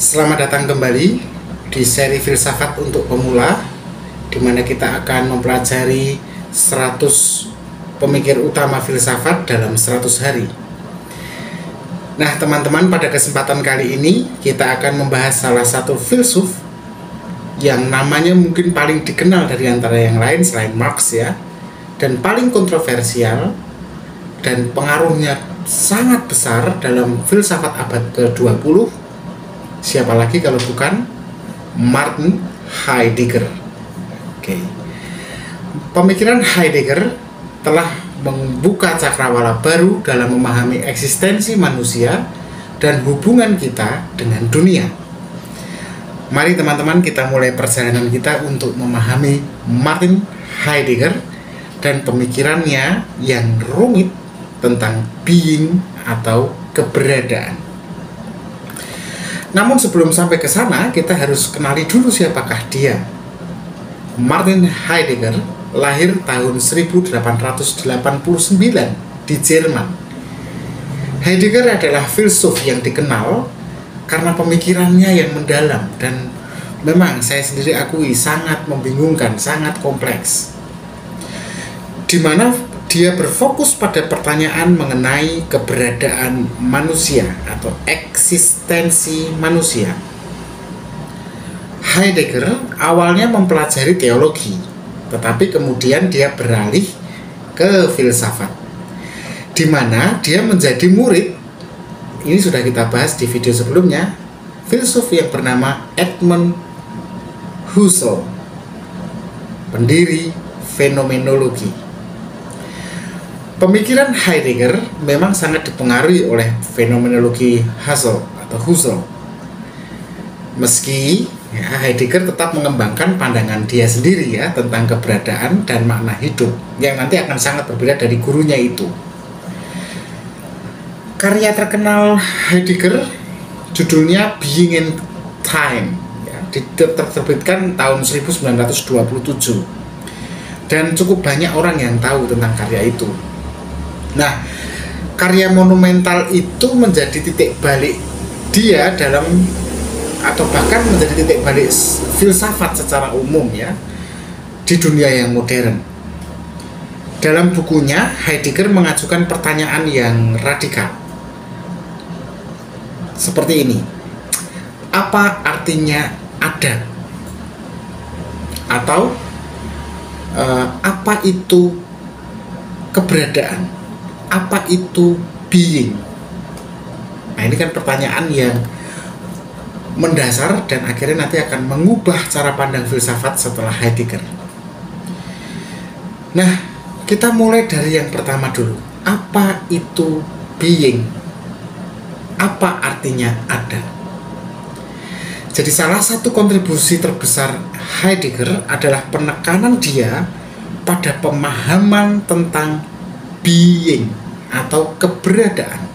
Selamat datang kembali di seri Filsafat untuk Pemula, di mana kita akan mempelajari 100 pemikir utama filsafat dalam 100 hari. Nah teman-teman, pada kesempatan kali ini kita akan membahas salah satu filsuf yang namanya mungkin paling dikenal dari antara yang lain selain Marx ya, dan paling kontroversial dan pengaruhnya sangat besar dalam filsafat abad ke-20. Siapa lagi kalau bukan Martin Heidegger. Oke. Pemikiran Heidegger telah membuka cakrawala baru dalam memahami eksistensi manusia dan hubungan kita dengan dunia. Mari teman-teman kita mulai perjalanan kita untuk memahami Martin Heidegger dan pemikirannya yang rumit tentang being atau keberadaan. Namun sebelum sampai ke sana, kita harus kenali dulu siapakah dia. Martin Heidegger lahir tahun 1889 di Jerman. Heidegger adalah filsuf yang dikenal karena pemikirannya yang mendalam dan memang saya sendiri akui sangat membingungkan, sangat kompleks. Di mana dia berfokus pada pertanyaan mengenai keberadaan manusia atau eksistensi manusia. Heidegger awalnya mempelajari teologi, tetapi kemudian dia beralih ke filsafat, di mana dia menjadi murid. Ini sudah kita bahas di video sebelumnya, filsuf yang bernama Edmund Husserl, pendiri fenomenologi. Pemikiran Heidegger memang sangat dipengaruhi oleh fenomenologi Husserl. Meski Heidegger tetap mengembangkan pandangan dia sendiri ya tentang keberadaan dan makna hidup yang nanti akan sangat berbeda dari gurunya itu. Karya terkenal Heidegger judulnya Being in Time ya, diterbitkan tahun 1927 dan cukup banyak orang yang tahu tentang karya itu. Nah, karya monumental itu menjadi titik balik dia dalam, atau bahkan menjadi titik balik filsafat secara umum ya di dunia yang modern. Dalam bukunya, Heidegger mengajukan pertanyaan yang radikal seperti ini: apa artinya ada? Atau apa itu keberadaan? Apa itu being? Nah, ini kan pertanyaan yang mendasar dan akhirnya nanti akan mengubah cara pandang filsafat setelah Heidegger. Nah, kita mulai dari yang pertama dulu. Apa itu being? Apa artinya ada? Jadi salah satu kontribusi terbesar Heidegger adalah penekanan dia pada pemahaman tentang being atau keberadaan.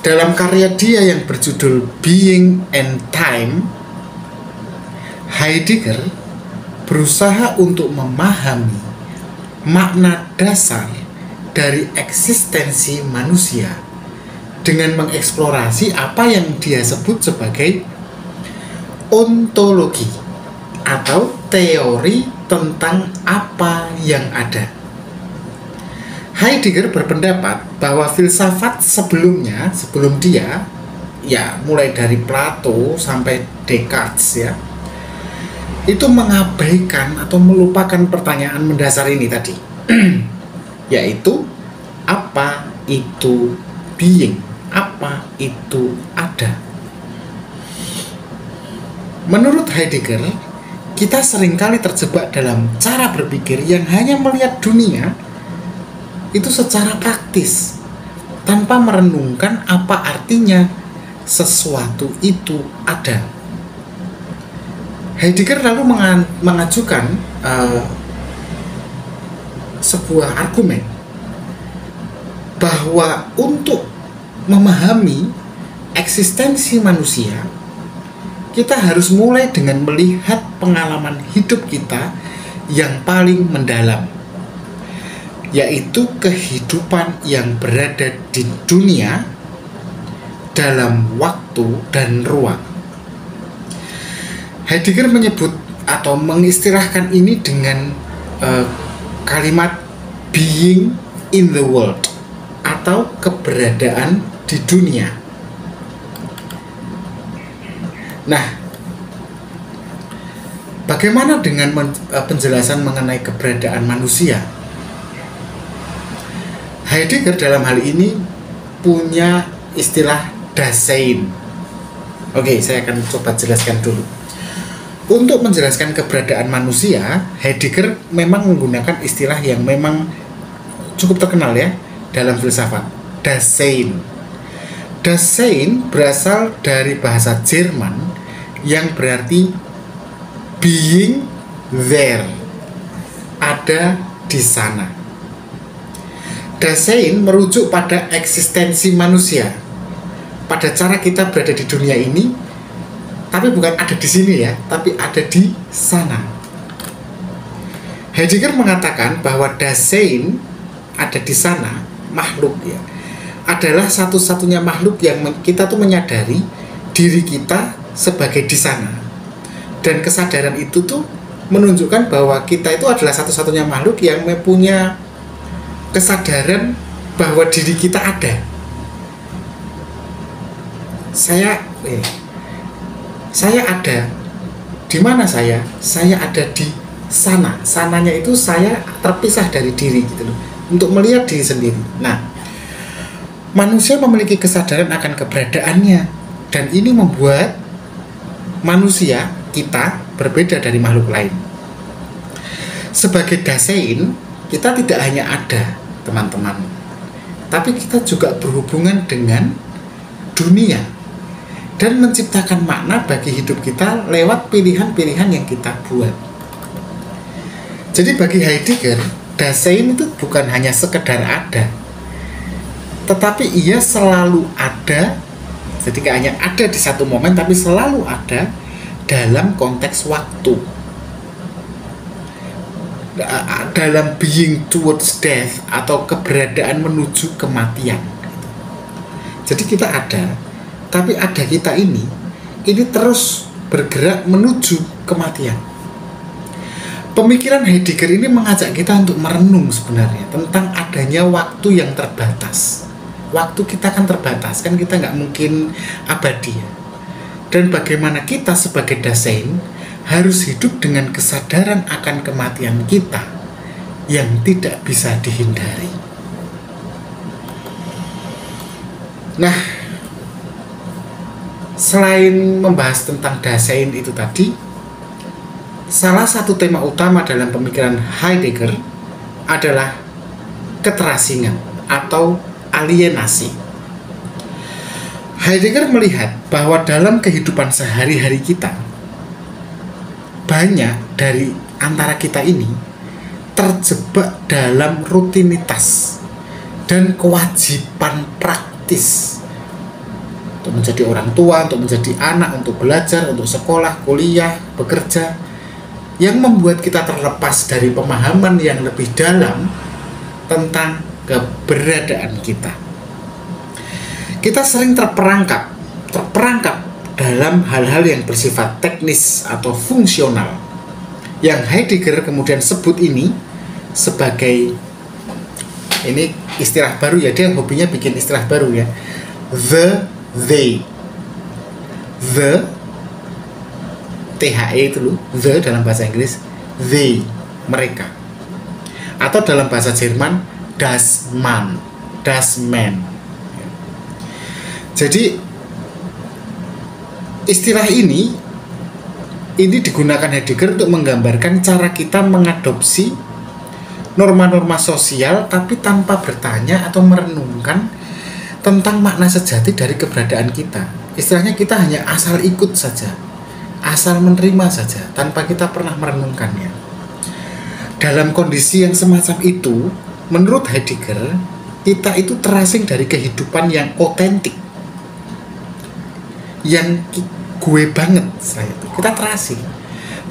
Dalam karya dia yang berjudul Being and Time, Heidegger berusaha untuk memahami makna dasar dari eksistensi manusia dengan mengeksplorasi apa yang dia sebut sebagai ontologi atau teori tentang apa yang ada. Heidegger berpendapat bahwa filsafat sebelumnya, sebelum dia, ya mulai dari Plato sampai Descartes ya, itu mengabaikan atau melupakan pertanyaan mendasar ini tadi, yaitu apa itu being, apa itu ada. Menurut Heidegger, kita seringkali terjebak dalam cara berpikir yang hanya melihat dunia itu secara praktis tanpa merenungkan apa artinya sesuatu itu ada. Heidegger lalu mengajukan sebuah argumen bahwa untuk memahami eksistensi manusia, kita harus mulai dengan melihat pengalaman hidup kita yang paling mendalam, yaitu kehidupan yang berada di dunia dalam waktu dan ruang. Heidegger menyebut atau mengistilahkan ini dengan kalimat being in the world atau keberadaan di dunia. Nah, bagaimana dengan penjelasan mengenai keberadaan manusia? Heidegger dalam hal ini punya istilah Dasein. Oke, saya akan coba jelaskan dulu. Untuk menjelaskan keberadaan manusia, Heidegger memang menggunakan istilah yang memang cukup terkenal ya dalam filsafat, Dasein. Dasein berasal dari bahasa Jerman yang berarti being there, ada di sana. Dasein merujuk pada eksistensi manusia, pada cara kita berada di dunia ini, tapi bukan ada di sini ya, tapi ada di sana. Heidegger mengatakan bahwa Dasein ada di sana, makhluk ya, adalah satu-satunya makhluk yang kita tuh menyadari diri kita sebagai di sana. Dan kesadaran itu tuh menunjukkan bahwa kita itu adalah satu-satunya makhluk yang punya kesadaran bahwa diri kita ada. Saya ada. Di mana saya? Saya ada di sana. Sananya itu saya terpisah dari diri gitu loh, untuk melihat diri sendiri. Nah, manusia memiliki kesadaran akan keberadaannya, dan ini membuat manusia kita berbeda dari makhluk lain. Sebagai Dasein, kita tidak hanya ada, teman-teman, tapi kita juga berhubungan dengan dunia dan menciptakan makna bagi hidup kita lewat pilihan-pilihan yang kita buat. Jadi bagi Heidegger, Dasein itu bukan hanya sekedar ada, tetapi ia selalu ada. Jadi gak hanya ada di satu momen, tapi selalu ada dalam konteks waktu, dalam being towards death atau keberadaan menuju kematian. Jadi kita ada, tapi ada kita ini terus bergerak menuju kematian. Pemikiran Heidegger ini mengajak kita untuk merenung sebenarnya tentang adanya waktu yang terbatas. Waktu kita kan terbatas, kan kita nggak mungkin abadi ya. Dan bagaimana kita sebagai Dasein harus hidup dengan kesadaran akan kematian kita yang tidak bisa dihindari. Nah, selain membahas tentang Dasein itu tadi, salah satu tema utama dalam pemikiran Heidegger adalah keterasingan atau alienasi. Heidegger melihat bahwa dalam kehidupan sehari-hari kita, banyak dari antara kita ini terjebak dalam rutinitas dan kewajiban praktis untuk menjadi orang tua, untuk menjadi anak, untuk belajar, untuk sekolah, kuliah, bekerja, yang membuat kita terlepas dari pemahaman yang lebih dalam tentang keberadaan kita. Kita sering terperangkap dalam hal-hal yang bersifat teknis atau fungsional, yang Heidegger kemudian sebut ini sebagai, ini istilah baru ya, dia hobinya bikin istilah baru ya, they, THE itu loh, the dalam bahasa Inggris, they, mereka, atau dalam bahasa Jerman das man. Jadi istilah ini digunakan Heidegger untuk menggambarkan cara kita mengadopsi norma-norma sosial tapi tanpa bertanya atau merenungkan tentang makna sejati dari keberadaan kita. Istilahnya kita hanya asal ikut saja, asal menerima saja tanpa kita pernah merenungkannya. Dalam kondisi yang semacam itu, menurut Heidegger, kita itu terasing dari kehidupan yang otentik, yang gue banget saya itu. Kita terasing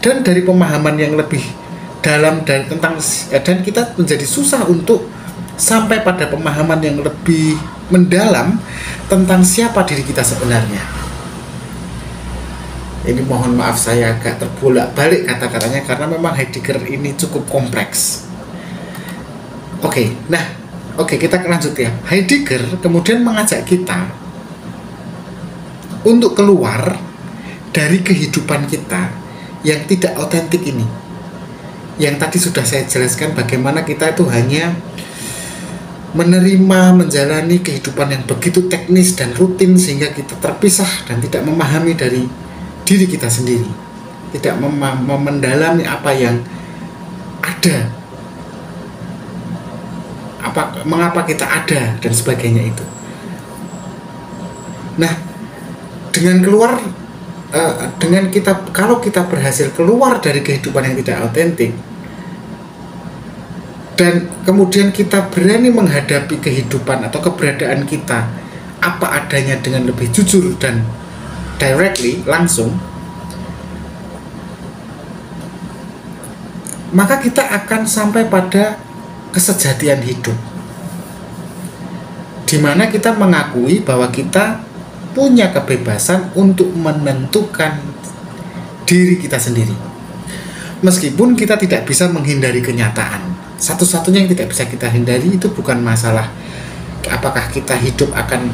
dan dari pemahaman yang lebih dalam dan kita menjadi susah untuk sampai pada pemahaman yang lebih mendalam tentang siapa diri kita sebenarnya. Ini mohon maaf saya agak terbolak-balik kata-katanya karena memang Heidegger ini cukup kompleks. Oke, kita lanjut ya. Heidegger kemudian mengajak kita untuk keluar dari kehidupan kita yang tidak otentik ini. Yang tadi sudah saya jelaskan bagaimana kita itu hanya menerima, menjalani kehidupan yang begitu teknis dan rutin sehingga kita terpisah dan tidak memahami dari diri kita sendiri, tidak mendalami apa yang ada, mengapa kita ada dan sebagainya itu. Nah, kalau kita berhasil keluar dari kehidupan yang tidak otentik dan kemudian kita berani menghadapi kehidupan atau keberadaan kita apa adanya dengan lebih jujur dan directly, langsung, maka kita akan sampai pada kesejatian hidup, di mana kita mengakui bahwa kita punya kebebasan untuk menentukan diri kita sendiri. Meskipun kita tidak bisa menghindari kenyataan, satu-satunya yang tidak bisa kita hindari itu bukan masalah apakah kita hidup akan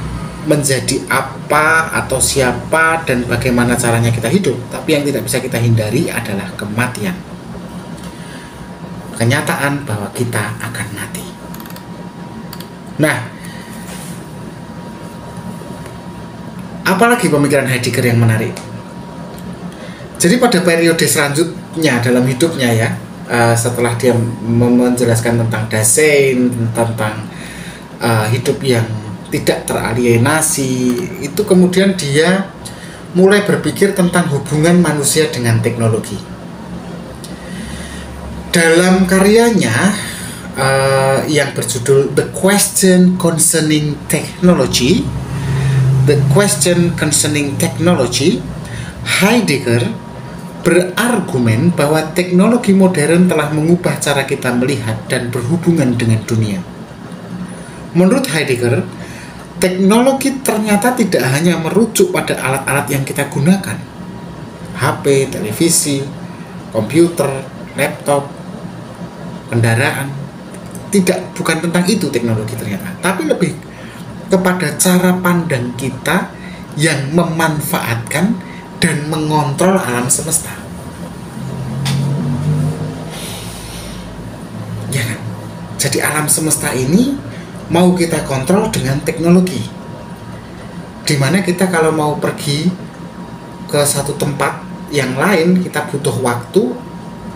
menjadi apa atau siapa dan bagaimana caranya kita hidup, tapi yang tidak bisa kita hindari adalah kematian. Kenyataan bahwa kita akan mati. Nah, apalagi pemikiran Heidegger yang menarik. Jadi pada periode selanjutnya dalam hidupnya ya, setelah dia menjelaskan tentang Dasein, tentang hidup yang tidak teralienasi, itu kemudian dia mulai berpikir tentang hubungan manusia dengan teknologi. Dalam karyanya yang berjudul The Question Concerning Technology, Heidegger berargumen bahwa teknologi modern telah mengubah cara kita melihat dan berhubungan dengan dunia. Menurut Heidegger, teknologi ternyata tidak hanya merujuk pada alat-alat yang kita gunakan, HP, televisi, komputer, laptop, kendaraan. Bukan tentang itu teknologi ternyata, tapi lebih kepada cara pandang kita yang memanfaatkan dan mengontrol alam semesta. Ya kan? Jadi alam semesta ini mau kita kontrol dengan teknologi, dimana kita kalau mau pergi ke satu tempat yang lain kita butuh waktu,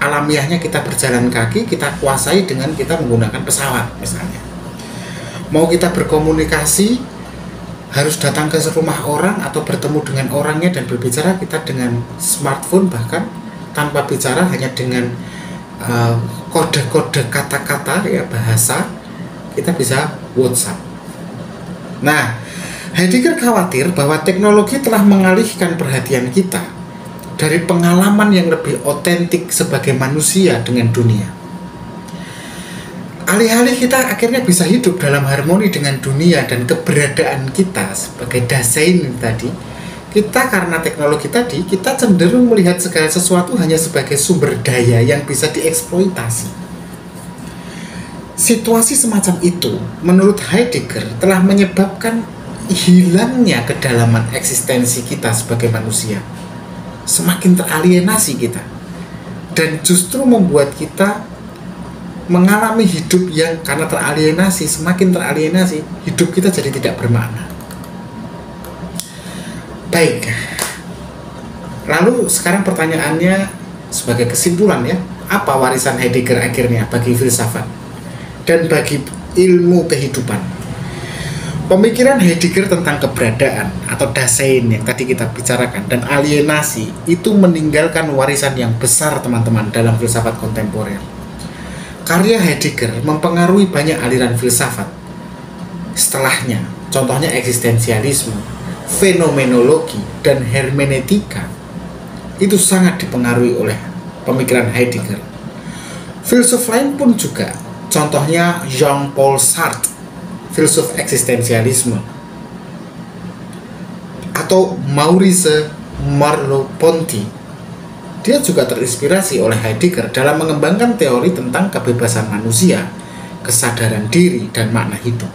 alamiahnya kita berjalan kaki, kita kuasai dengan kita menggunakan pesawat misalnya. Mau kita berkomunikasi harus datang ke rumah orang atau bertemu dengan orangnya dan berbicara kita dengan smartphone, bahkan tanpa bicara hanya dengan kode-kode kata-kata ya, bahasa, kita bisa WhatsApp. Nah, Heidegger khawatir bahwa teknologi telah mengalihkan perhatian kita dari pengalaman yang lebih otentik sebagai manusia dengan dunia. Alih-alih kita akhirnya bisa hidup dalam harmoni dengan dunia dan keberadaan kita sebagai Dasein tadi, kita karena teknologi tadi, kita cenderung melihat segala sesuatu hanya sebagai sumber daya yang bisa dieksploitasi. Situasi semacam itu, menurut Heidegger, telah menyebabkan hilangnya kedalaman eksistensi kita sebagai manusia. Semakin teralienasi kita. Dan justru membuat kita mengalami hidup yang karena teralienasi, semakin teralienasi, hidup kita jadi tidak bermakna. Baik. Lalu sekarang pertanyaannya sebagai kesimpulan ya, apa warisan Heidegger akhirnya bagi filsafat dan bagi ilmu kehidupan? Pemikiran Heidegger tentang keberadaan atau Dasein yang tadi kita bicarakan dan alienasi itu meninggalkan warisan yang besar teman-teman dalam filsafat kontemporer. Karya Heidegger mempengaruhi banyak aliran filsafat setelahnya, contohnya eksistensialisme, fenomenologi, dan hermeneutika. Itu sangat dipengaruhi oleh pemikiran Heidegger. Filsuf lain pun juga, contohnya Jean-Paul Sartre, filsuf eksistensialisme, atau Maurice Merleau-Ponty. Dia juga terinspirasi oleh Heidegger dalam mengembangkan teori tentang kebebasan manusia, kesadaran diri, dan makna hidup.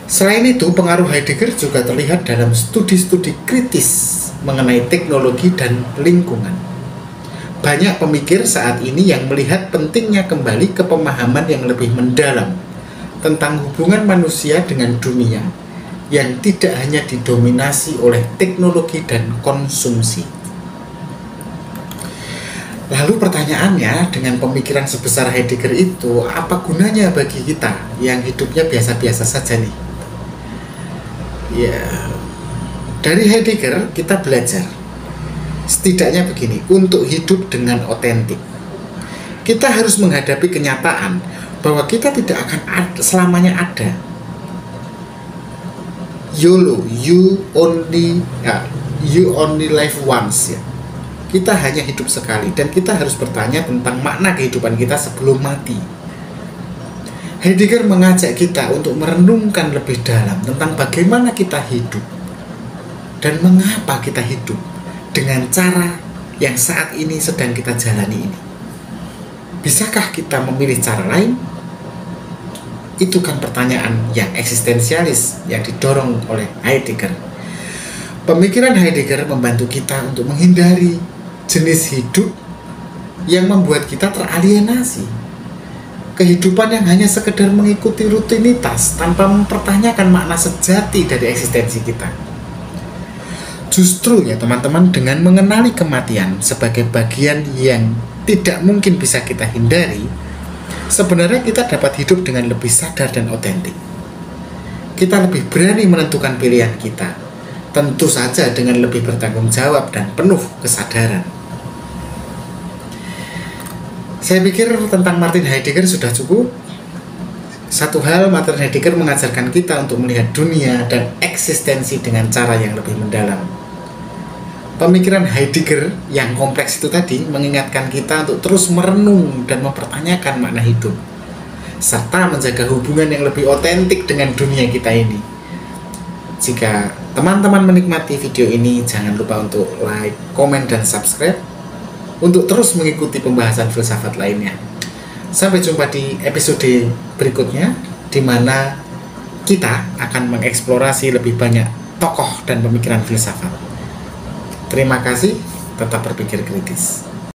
Selain itu, pengaruh Heidegger juga terlihat dalam studi-studi kritis mengenai teknologi dan lingkungan. Banyak pemikir saat ini yang melihat pentingnya kembali ke pemahaman yang lebih mendalam tentang hubungan manusia dengan dunia yang tidak hanya didominasi oleh teknologi dan konsumsi. Lalu pertanyaannya, dengan pemikiran sebesar Heidegger itu, apa gunanya bagi kita yang hidupnya biasa-biasa saja nih? Ya, dari Heidegger kita belajar setidaknya begini, untuk hidup dengan otentik kita harus menghadapi kenyataan bahwa kita tidak akan selamanya ada. YOLO, you only live once, ya. Kita hanya hidup sekali dan kita harus bertanya tentang makna kehidupan kita sebelum mati. Heidegger mengajak kita untuk merenungkan lebih dalam tentang bagaimana kita hidup dan mengapa kita hidup dengan cara yang saat ini sedang kita jalani ini. Bisakah kita memilih cara lain? Itu kan pertanyaan yang eksistensialis yang didorong oleh Heidegger. Pemikiran Heidegger membantu kita untuk menghindari jenis hidup yang membuat kita teralienasi. Kehidupan yang hanya sekedar mengikuti rutinitas tanpa mempertanyakan makna sejati dari eksistensi kita. Justru ya teman-teman, dengan mengenali kematian sebagai bagian yang tidak mungkin bisa kita hindari, sebenarnya kita dapat hidup dengan lebih sadar dan otentik. Kita lebih berani menentukan pilihan kita, tentu saja dengan lebih bertanggung jawab dan penuh kesadaran. Saya pikir tentang Martin Heidegger sudah cukup. Satu hal, Martin Heidegger mengajarkan kita untuk melihat dunia dan eksistensi dengan cara yang lebih mendalam. Pemikiran Heidegger yang kompleks itu tadi mengingatkan kita untuk terus merenung dan mempertanyakan makna hidup, serta menjaga hubungan yang lebih otentik dengan dunia kita ini. Jika teman-teman menikmati video ini, jangan lupa untuk like, komen, dan subscribe untuk terus mengikuti pembahasan filsafat lainnya. Sampai jumpa di episode berikutnya, di mana kita akan mengeksplorasi lebih banyak tokoh dan pemikiran filsafat. Terima kasih, tetap berpikir kritis.